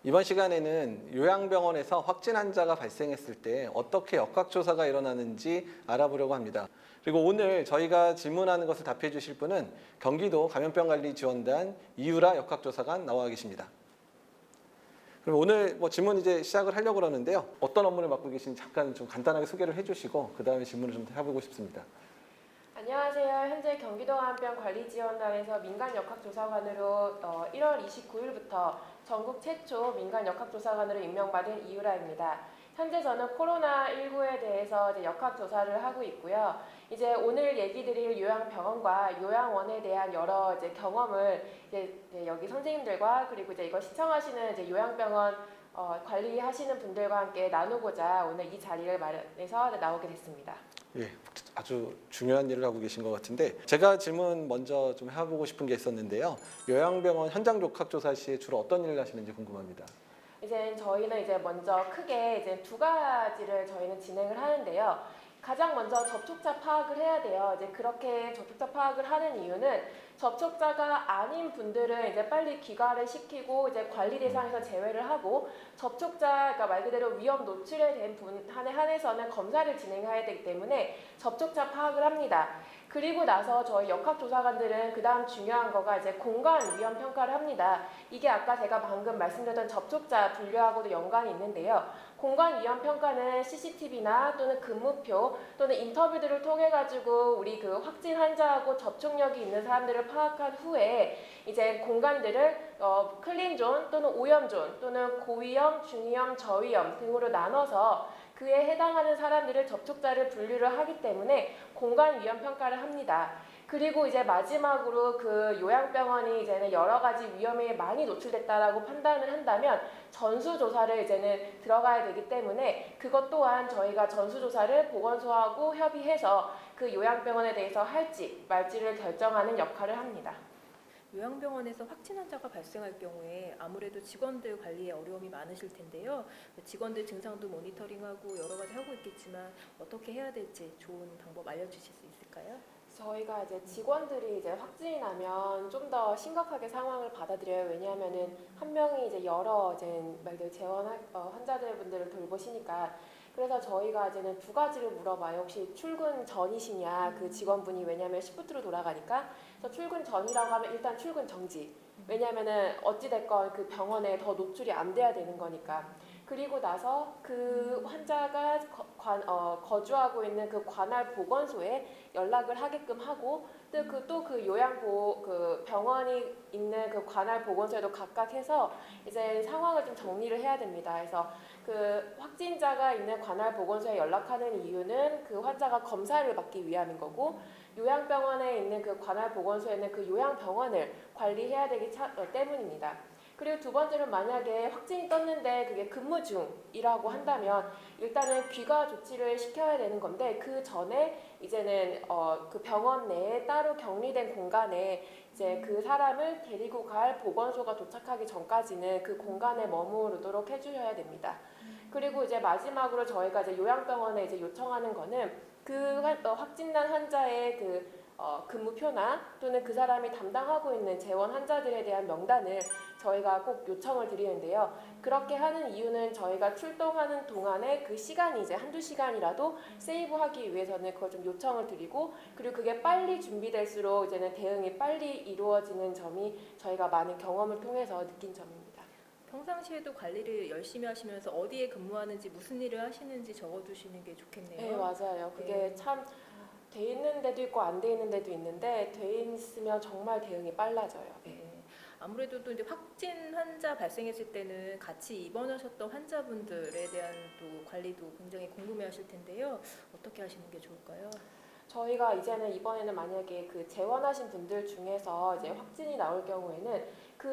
이번 시간에는 요양병원에서 확진 환자가 발생했을 때 어떻게 역학조사가 일어나는지 알아보려고 합니다. 그리고 오늘 저희가 질문하는 것을 답해 주실 분은 경기도 감염병관리지원단 이유라 역학조사관 나와 계십니다. 그럼 오늘 질문 이제 시작을 하려고 그러는데요. 어떤 업무를 맡고 계신지 잠깐 좀 간단하게 소개를 해주시고 그 다음에 질문을 좀 해보고 싶습니다. 안녕하세요. 현재 경기도 감염병관리지원단에서 민간 역학조사관으로 1월 29일부터 전국 최초 민간 역학조사관으로 임명받은 이유라입니다. 현재 저는 코로나19에 대해서 역학조사를 하고 있고요. 이제 오늘 얘기 드릴 요양병원과 요양원에 대한 여러 경험을 여기 선생님들과 그리고 이걸 시청하시는 요양병원 관리하시는 분들과 함께 나누고자 오늘 이 자리를 마련해서 나오게 됐습니다. 예, 아주 중요한 일을 하고 계신 것 같은데 제가 질문 먼저 좀 해보고 싶은 게 있었는데요. 요양병원 현장 역학조사 시에 주로 어떤 일을 하시는지 궁금합니다. 이제 저희는 먼저 크게 두 가지를 저희는 진행을 하는데요. 가장 먼저 접촉자 파악을 해야 돼요. 그렇게 접촉자 파악을 하는 이유는 접촉자가 아닌 분들은 빨리 귀가를 시키고 관리 대상에서 제외를 하고 접촉자가 말 그대로 위험 노출에 된 분에 한해서는 검사를 진행해야 되기 때문에 접촉자 파악을 합니다. 그리고 나서 저희 역학조사관들은 그 다음 중요한 거가 공간 위험 평가를 합니다. 이게 아까 제가 방금 말씀드렸던 접촉자 분류하고도 연관이 있는데요. 공간 위험 평가는 CCTV나 또는 근무표 또는 인터뷰들을 통해 가지고 우리 그 확진 환자하고 접촉력이 있는 사람들을 파악한 후에 공간들을 클린존 또는 오염존 또는 고위험, 중위험, 저위험 등으로 나눠서 그에 해당하는 사람들을 접촉자를 분류를 하기 때문에 공간 위험 평가를 합니다. 그리고 마지막으로 그 요양병원이 이제는 여러 가지 위험에 많이 노출됐다라고 판단을 한다면 전수조사를 이제는 들어가야 되기 때문에 그것 또한 저희가 전수조사를 보건소하고 협의해서 그 요양병원에 대해서 할지 말지를 결정하는 역할을 합니다. 요양병원에서 확진 환자가 발생할 경우에 아무래도 직원들 관리에 어려움이 많으실 텐데요. 직원들 증상도 모니터링하고 여러 가지 하고 있겠지만 어떻게 해야 될지 좋은 방법 알려주실 수 있을까요? 저희가 직원들이 확진이 나면 좀 더 심각하게 상황을 받아들여요. 왜냐하면은 한 명이 여러 말 그대로 재원 환자들분들을 돌보시니까. 그래서 저희가 두 가지를 물어봐요. 혹시 출근 전이시냐 그 직원분이. 왜냐하면 시프트로 돌아가니까. 그래서 출근 전이라고 하면 일단 출근 정지. 왜냐하면은 어찌됐건 그 병원에 더 노출이 안 돼야 되는 거니까. 그리고 나서 그 환자가 거주하고 있는 그 관할 보건소에 연락을 하게끔 하고 또 그 요양보 그 병원이 있는 그 관할 보건소에도 각각 해서 상황을 좀 정리를 해야 됩니다. 그래서 그 확진자가 있는 관할 보건소에 연락하는 이유는 그 환자가 검사를 받기 위함인 거고, 요양병원에 있는 그 관할 보건소에는 그 요양병원을 관리해야 되기 때문입니다. 그리고 두 번째는 만약에 확진이 떴는데 그게 근무 중이라고 한다면 일단은 귀가 조치를 시켜야 되는 건데, 그 전에 이제는 그 병원 내에 따로 격리된 공간에 그 사람을 데리고 갈 보건소가 도착하기 전까지는 그 공간에 머무르도록 해주셔야 됩니다. 그리고 마지막으로 저희가 요양병원에 요청하는 거는 그 확진난 환자의 그 근무표나 또는 그 사람이 담당하고 있는 재원 환자들에 대한 명단을 저희가 꼭 요청을 드리는데요. 그렇게 하는 이유는 저희가 출동하는 동안에 그 시간이 한두 시간이라도 세이브하기 위해서는 그걸 좀 요청을 드리고, 그리고 그게 빨리 준비될수록 이제는 대응이 빨리 이루어지는 점이 저희가 많은 경험을 통해서 느낀 점입니다. 평상시에도 관리를 열심히 하시면서 어디에 근무하는지 무슨 일을 하시는지 적어두시는 게 좋겠네요. 네, 맞아요. 그게 참 돼 있는 데도 있고 안 돼 있는 데도 있는데 돼 있으면 정말 대응이 빨라져요. 네. 아무래도 또 확진 환자 발생했을 때는 같이 입원하셨던 환자분들에 대한 또 관리도 굉장히 궁금해하실 텐데요. 어떻게 하시는 게 좋을까요? 저희가 이번에는 만약에 그 재원하신 분들 중에서 확진이 나올 경우에는 그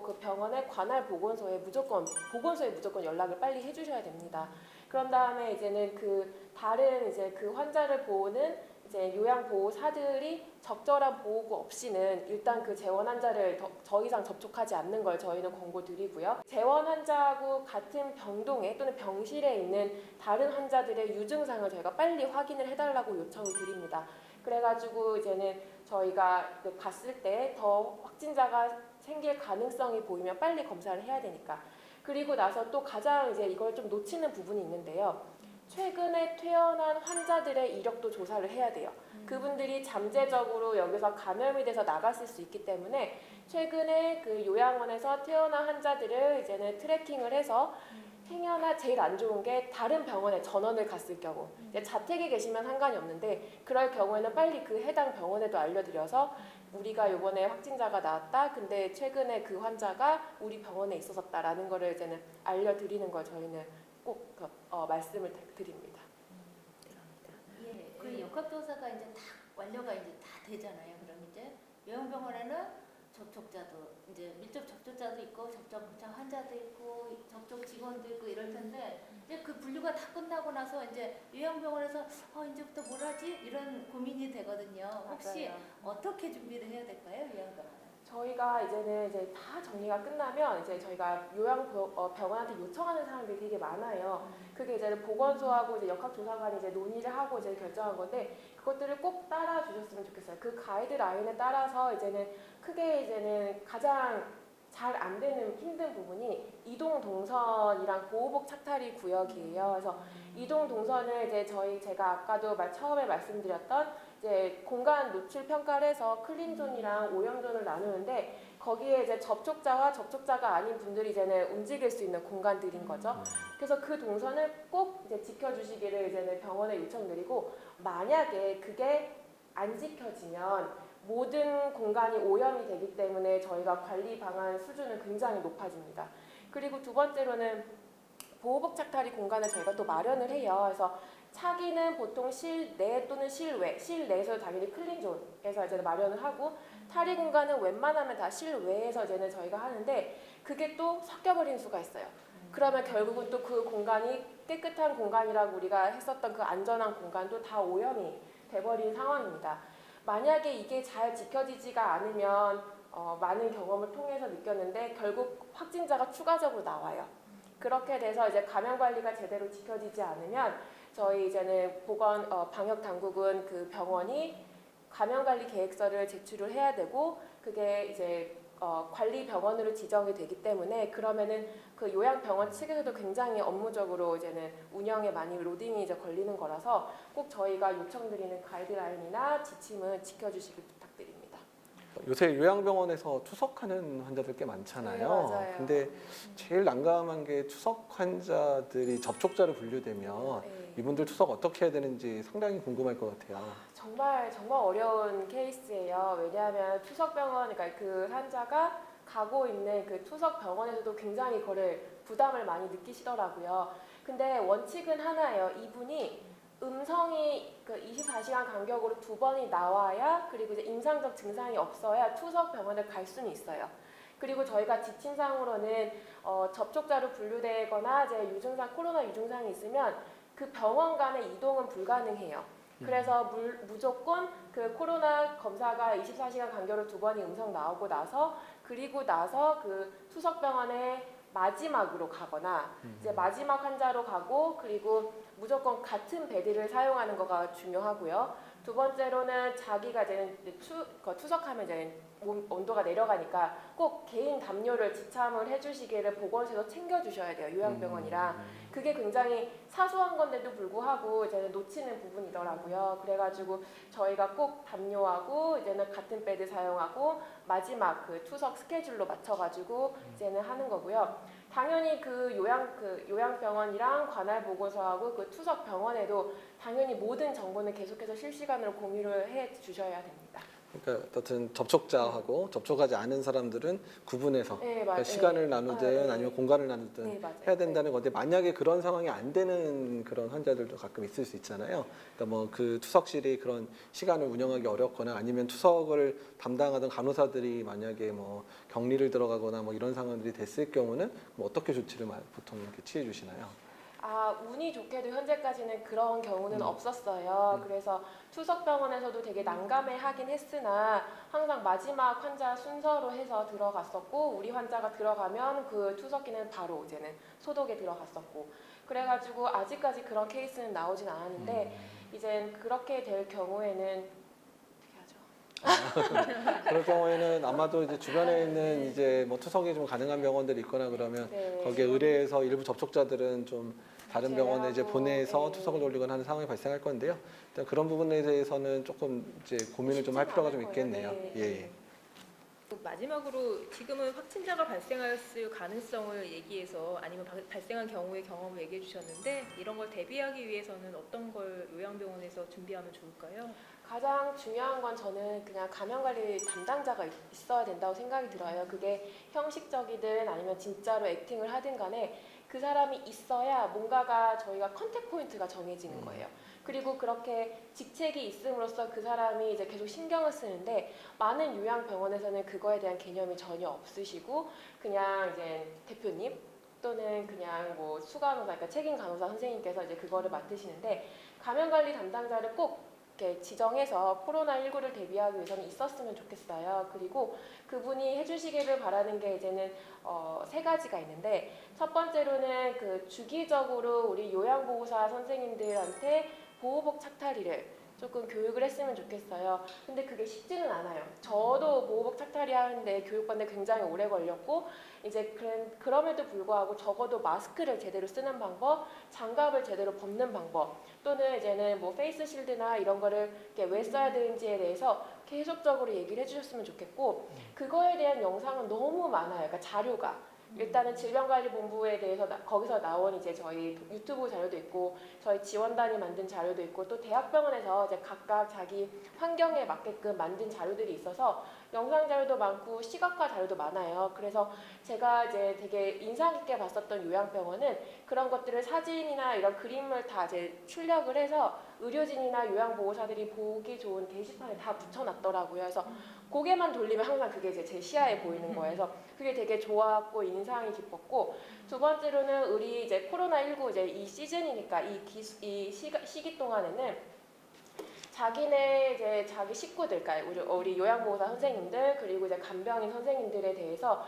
그 병원의 관할 보건소에 무조건 연락을 빨리 해주셔야 됩니다. 그런 다음에 그 다른 그 환자를 보는 요양보호사들이 적절한 보호구 없이는 일단 그 재원 환자를 더 이상 접촉하지 않는 걸 저희는 권고드리고요. 재원 환자하고 같은 병동에 또는 병실에 있는 다른 환자들의 유증상을 저희가 빨리 확인을 해달라고 요청을 드립니다. 그래가지고 저희가 갔을 때 더 확진자가 생길 가능성이 보이면 빨리 검사를 해야 되니까. 그리고 나서 또 가장 이제 이걸 좀 놓치는 부분이 있는데요. 최근에 퇴원한 환자들의 이력도 조사를 해야 돼요. 그분들이 잠재적으로 여기서 감염이 돼서 나갔을 수 있기 때문에 최근에 그 요양원에서 퇴원한 환자들을 이제는 트래킹을 해서 행여나 제일 안 좋은 게 다른 병원에 전원을 갔을 경우 이제 자택에 계시면 상관이 없는데 그럴 경우에는 빨리 그 해당 병원에도 알려드려서 우리가 이번에 확진자가 나왔다. 근데 최근에 그 환자가 우리 병원에 있었다라는 거를 이제는 알려드리는 걸 저희는 꼭 말씀을 드립니다. 예, 그 역학조사가 이제 다 완료가 이제 다 되잖아요. 그럼 이제 요양병원에는 접촉자도 이제 밀접 접촉자도 있고 접촉자 환자도 있고 접촉 직원도 있고 이럴 텐데 이제 그 분류가 다 끝나고 나서 이제 요양병원에서 이제부터 뭘 하지 이런 고민이 되거든요. 혹시 맞아요. 어떻게 준비를 해야 될까요, 요양병원은? 저희가 이제는 이제 다 정리가 끝나면 이제 저희가 요양병원한테 요청하는 사람들이 되게 많아요. 그게 이제는 보건소하고 이제 역학조사관이 이제 논의를 하고 이제 결정한 건데 그것들을 꼭 따라 주셨으면 좋겠어요. 그 가이드라인에 따라서 이제는 크게 이제는 가장 잘 안 되는 힘든 부분이 이동 동선이랑 보호복 착탈이 구역이에요. 그래서 이동 동선을 이제 제가 아까도 처음에 말씀드렸던 이제 공간 노출 평가를 해서 클린존이랑 오염존을 나누는데 거기에 이제 접촉자와 접촉자가 아닌 분들이 이제는 움직일 수 있는 공간들인 거죠. 그래서 그 동선을 꼭 이제 지켜주시기를 이제는 병원에 요청드리고 만약에 그게 안 지켜지면 모든 공간이 오염이 되기 때문에 저희가 관리 방안 수준은 굉장히 높아집니다. 그리고 두 번째로는 보호복 착탈이 공간을 저희가 또 마련을 해요. 그래서 차기는 보통 실내 또는 실외, 실내에서 당연히 클린존에서 이제 마련을 하고 탈의 공간은 웬만하면 다 실외에서 이제는 저희가 하는데 그게 또 섞여버린 수가 있어요. 그러면 결국은 또 그 공간이 깨끗한 공간이라고 우리가 했었던 그 안전한 공간도 다 오염이 돼버린 상황입니다. 만약에 이게 잘 지켜지지가 않으면 많은 경험을 통해서 느꼈는데 결국 확진자가 추가적으로 나와요. 그렇게 돼서 이제 감염 관리가 제대로 지켜지지 않으면 저희 이제는 방역 당국은 그 병원이 감염 관리 계획서를 제출을 해야 되고 그게 이제 관리 병원으로 지정이 되기 때문에 그러면은 그 요양병원 측에서도 굉장히 업무적으로 이제는 운영에 많이 로딩이 이제 걸리는 거라서 꼭 저희가 요청드리는 가이드라인이나 지침은 지켜주시길 부탁드립니다. 요새 요양병원에서 투석하는 환자들 꽤 많잖아요. 네, 맞아요. 근데 제일 난감한 게 투석 환자들이 접촉자로 분류되면 네. 이분들 투석 어떻게 해야 되는지 상당히 궁금할 것 같아요. 정말 어려운 케이스예요. 왜냐하면 투석병원, 그러니까 그 환자가 가고 있는 그 투석병원에서도 굉장히 그거를 부담을 많이 느끼시더라고요. 근데 원칙은 하나예요. 이분이 음성이 그 24시간 간격으로 2번이 나와야 그리고 이제 임상적 증상이 없어야 투석병원을 갈 수는 있어요. 그리고 저희가 지침상으로는 접촉자로 분류되거나 이제 코로나 유증상이 있으면 그 병원 간의 이동은 불가능해요. 그래서 무조건 그 코로나 검사가 24시간 간격으로 2번이 음성 나오고 나서 그리고 나서 그 투석병원에 마지막으로 가거나 이제 마지막 환자로 가고 그리고 무조건 같은 베드를 사용하는 거가 중요하고요. 두 번째로는 자기가 이제 투석하면 이제 몸 온도가 내려가니까 꼭 개인 담요를 지참을 해주시기를 보건소에서 챙겨주셔야 돼요. 요양병원이랑. 그게 굉장히 사소한 건데도 불구하고 이제는 놓치는 부분이더라고요. 그래가지고 저희가 꼭 담요하고 이제는 같은 베드 사용하고 마지막 그 투석 스케줄로 맞춰가지고 이제는 하는 거고요. 당연히 그 요양병원이랑 관할 보고서하고 그 투석 병원에도 당연히 모든 정보는 계속해서 실시간으로 공유를 해 주셔야 됩니다. 그러니까 어떤 접촉자하고 접촉하지 않은 사람들은 구분해서 네, 그러니까 시간을 나누든 네. 아니면 공간을 나누든 네, 맞아요. 해야 된다는 건데 만약에 그런 상황이 안 되는 그런 환자들도 가끔 있을 수 있잖아요. 그러니까 뭐 그 투석실이 그런 시간을 운영하기 어렵거나 아니면 투석을 담당하던 간호사들이 만약에 뭐 격리를 들어가거나 뭐 이런 상황들이 됐을 경우는 뭐 어떻게 조치를 보통 이렇게 취해 주시나요? 운이 좋게도 현재까지는 그런 경우는 없었어요. 그래서 투석병원에서도 되게 난감해하긴 했으나 항상 마지막 환자 순서로 해서 들어갔었고 우리 환자가 들어가면 그 투석기는 바로 이제는 소독에 들어갔었고 그래가지고 아직까지 그런 케이스는 나오진 않았는데 이젠 그렇게 될 경우에는 어떻게 하죠? 그럴 경우에는 아마도 이제 주변에 있는 이제 뭐 투석이 좀 가능한 병원들이 있거나 그러면 네. 거기에 의뢰해서 일부 접촉자들은 좀 다른 병원에 이제 제외하고, 보내서 네. 투석을 돌리거나 하는 상황이 발생할 건데요. 일단 그런 부분에 대해서는 조금 이제 고민을 좀 할 쉽지는 필요가 않을 좀 거예요. 있겠네요. 네. 예. 마지막으로 지금은 확진자가 발생했을 가능성을 얘기해서 아니면 발생한 경우의 경험을 얘기해 주셨는데 이런 걸 대비하기 위해서는 어떤 걸 요양병원에서 준비하면 좋을까요? 가장 중요한 건 저는 그냥 감염관리 담당자가 있어야 된다고 생각이 들어요. 그게 형식적이든 아니면 진짜로 액팅을 하든 간에 그 사람이 있어야 뭔가가 저희가 컨택 포인트가 정해지는 거예요. 그리고 그렇게 직책이 있음으로써 그 사람이 이제 계속 신경을 쓰는데 많은 요양병원에서는 그거에 대한 개념이 전혀 없으시고 그냥 이제 대표님 또는 그냥 뭐 수간호사, 그러니까 책임 간호사 선생님께서 이제 그거를 맡으시는데 감염관리 담당자를 꼭 이렇게 지정해서 코로나19를 대비하기 위해서는 있었으면 좋겠어요. 그리고 그분이 해주시기를 바라는 게 이제는 세 가지가 있는데 첫 번째로는 그 주기적으로 우리 요양보호사 선생님들한테 보호복 착탈의를 조금 교육을 했으면 좋겠어요. 근데 그게 쉽지는 않아요. 저도 보호복 착탈의 하는데 교육받는데 굉장히 오래 걸렸고 이제 그럼에도 불구하고 적어도 마스크를 제대로 쓰는 방법, 장갑을 제대로 벗는 방법 또는 이제는 뭐 페이스 실드나 이런 거를 이렇게 왜 써야 되는지에 대해서 계속적으로 얘기를 해주셨으면 좋겠고 그거에 대한 영상은 너무 많아요. 그러니까 자료가 일단은 질병관리본부에 대해서 거기서 나온 이제 저희 유튜브 자료도 있고 저희 지원단이 만든 자료도 있고 또 대학병원에서 이제 각각 자기 환경에 맞게끔 만든 자료들이 있어서 영상 자료도 많고 시각화 자료도 많아요. 그래서 제가 이제 되게 인상 깊게 봤었던 요양병원은 그런 것들을 사진이나 이런 그림을 다 이제 출력을 해서 의료진이나 요양보호사들이 보기 좋은 게시판에 다 붙여놨더라고요. 그래서 고개만 돌리면 항상 그게 이제 제 시야에 보이는 거예요. 그래서 그게 되게 좋았고 인상이 깊었고 두 번째로는 우리 이제 코로나19 이제 이 시즌이니까 이 시기 동안에는 자기네 이제 자기 식구들, 그러니까 우리 요양보호사 선생님들 그리고 이제 간병인 선생님들에 대해서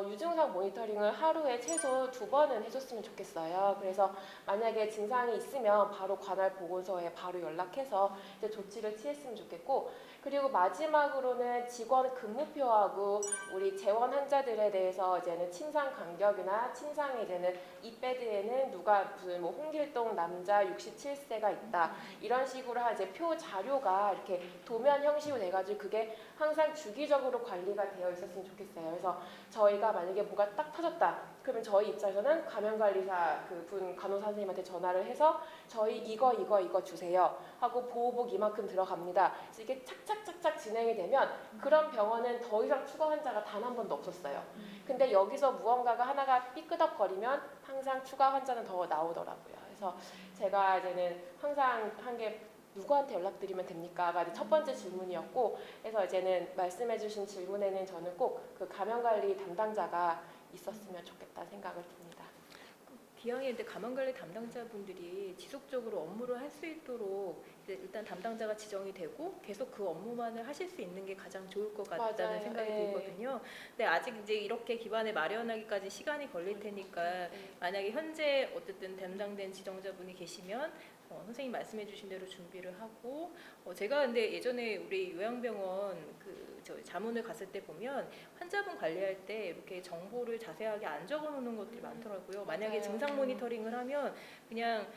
유증상 모니터링을 하루에 최소 2번은 해줬으면 좋겠어요. 그래서 만약에 증상이 있으면 바로 관할 보건소에 바로 연락해서 이제 조치를 취했으면 좋겠고 그리고 마지막으로는 직원 근무표하고 우리 재원 환자들에 대해서 이제는 침상 간격이나 침상에 이제는 이 베드에는 누가 무슨 뭐 홍길동 남자 67세가 있다 이런 식으로 한 이제 표 자료가 이렇게 도면 형식으로 돼가지고 그게 항상 주기적으로 관리가 되어 있었으면 좋겠어요. 그래서 저희가 만약에 뭐가 딱 터졌다 그러면 저희 입장에서는 감염관리사 그분 간호사 선생님한테 전화를 해서 저희 이거 주세요 하고 보호복 이만큼 들어갑니다. 그래서 이게 착착착착 진행이 되면 그런 병원은 더 이상 추가 환자가 단 한 번도 없었어요. 근데 여기서 무언가가 하나가 삐끄덕거리면 항상 추가 환자는 더 나오더라고요. 그래서 제가 이제는 항상 한 게 누구한테 연락드리면 됩니까?가 첫 번째 질문이었고, 그래서 이제는 말씀해주신 질문에는 저는 꼭 그 감염관리 담당자가 있었으면 좋겠다 생각을 듭니다. 기왕에 근데 감염관리 담당자분들이 지속적으로 업무를 할 수 있도록 이제 일단 담당자가 지정이 되고 계속 그 업무만을 하실 수 있는 게 가장 좋을 것 같다는 맞아요. 생각이 네. 들거든요. 근데 아직 이제 이렇게 기반을 마련하기까지 시간이 걸릴 테니까 네. 만약에 현재 어쨌든 담당된 지정자분이 계시면 선생님 말씀해주신 대로 준비를 하고 제가 근데 예전에 우리 요양병원 저 자문을 갔을 때 보면 환자분 관리할 때 이렇게 정보를 자세하게 안 적어놓는 것들이 많더라고요. 만약에 맞아요. 증상 모니터링을 하면 그냥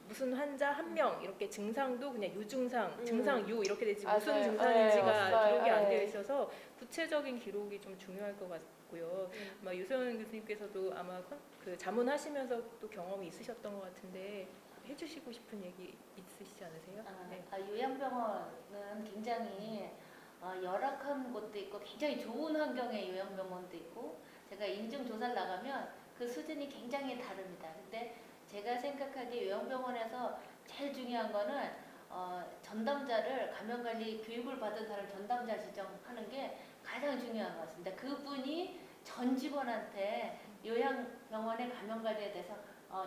무슨 환자 한 명 이렇게 증상도 그냥 유증상, 증상 유 이렇게 되지 무슨 맞아요. 증상인지가 네, 기록이 안 네. 되어 있어서 구체적인 기록이 좀 중요할 것 같고요. 아마 유소연 교수님께서도 아마 그 자문하시면서 또 경험이 있으셨던 것 같은데 해주시고 싶은 얘기 있으시지 않으세요? 네. 요양병원은 굉장히 열악한 곳도 있고 굉장히 좋은 환경의 요양병원도 있고 제가 인증 조사를 나가면 그 수준이 굉장히 다릅니다. 근데 제가 생각하기에 요양병원에서 제일 중요한 거는 전담자를 감염관리 교육을 받은 사람 전담자 지정하는 게 가장 중요한 것 같습니다. 그분이 전 직원한테 요양병원의 감염관리에 대해서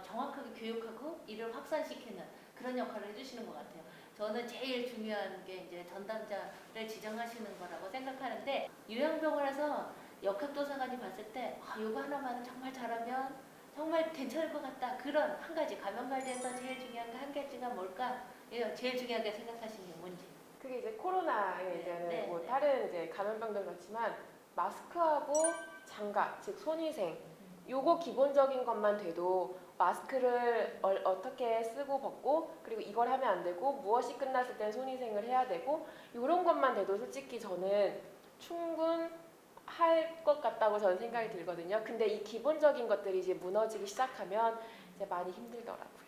정확하게 교육하고 이를 확산시키는 그런 역할을 해주시는 것 같아요. 저는 제일 중요한 게 이제 전담자를 지정하시는 거라고 생각하는데 요양병원에서 역학조사관이 봤을 때 이거 하나만 정말 잘하면 정말 괜찮을 것 같다. 그런 한 가지 감염관리에서 제일 중요한 게 한 가지가 뭘까? 제일 중요하게 생각하시는 게 뭔지. 그게 이제 코로나에 이제는 네, 뭐 네. 다른 이제 감염병도 그렇지만 마스크하고 장갑, 즉 손위생, 요거 기본적인 것만 돼도 마스크를 어떻게 쓰고 벗고 그리고 이걸 하면 안 되고 무엇이 끝났을 땐 손위생을 해야 되고 이런 것만 돼도 솔직히 저는 충분할 것 같다고 저는 생각이 들거든요. 근데 이 기본적인 것들이 이제 무너지기 시작하면 이제 많이 힘들더라고요.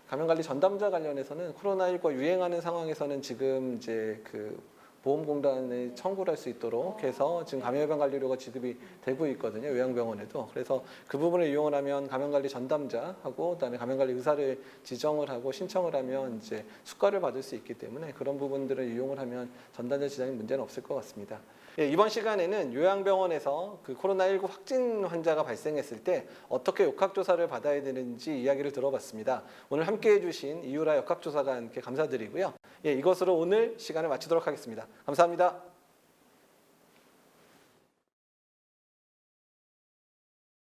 감염관리 전담자 관련해서는 코로나19가 유행하는 상황에서는 지금 이제 그 보험공단에 청구를 할 수 있도록 해서 지금 감염병 관리료가 지급이 되고 있거든요. 요양병원에도. 그래서 그 부분을 이용을 하면 감염관리 전담자하고 그다음에 감염관리 의사를 지정을 하고 신청을 하면 이제 수가를 받을 수 있기 때문에 그런 부분들을 이용을 하면 전담자 지정에 문제는 없을 것 같습니다. 예, 이번 시간에는 요양병원에서 그 코로나19 확진 환자가 발생했을 때 어떻게 역학조사를 받아야 되는지 이야기를 들어봤습니다. 오늘 함께해 주신 이유라 역학조사관께 감사드리고요. 예, 이것으로 오늘 시간을 마치도록 하겠습니다. 감사합니다.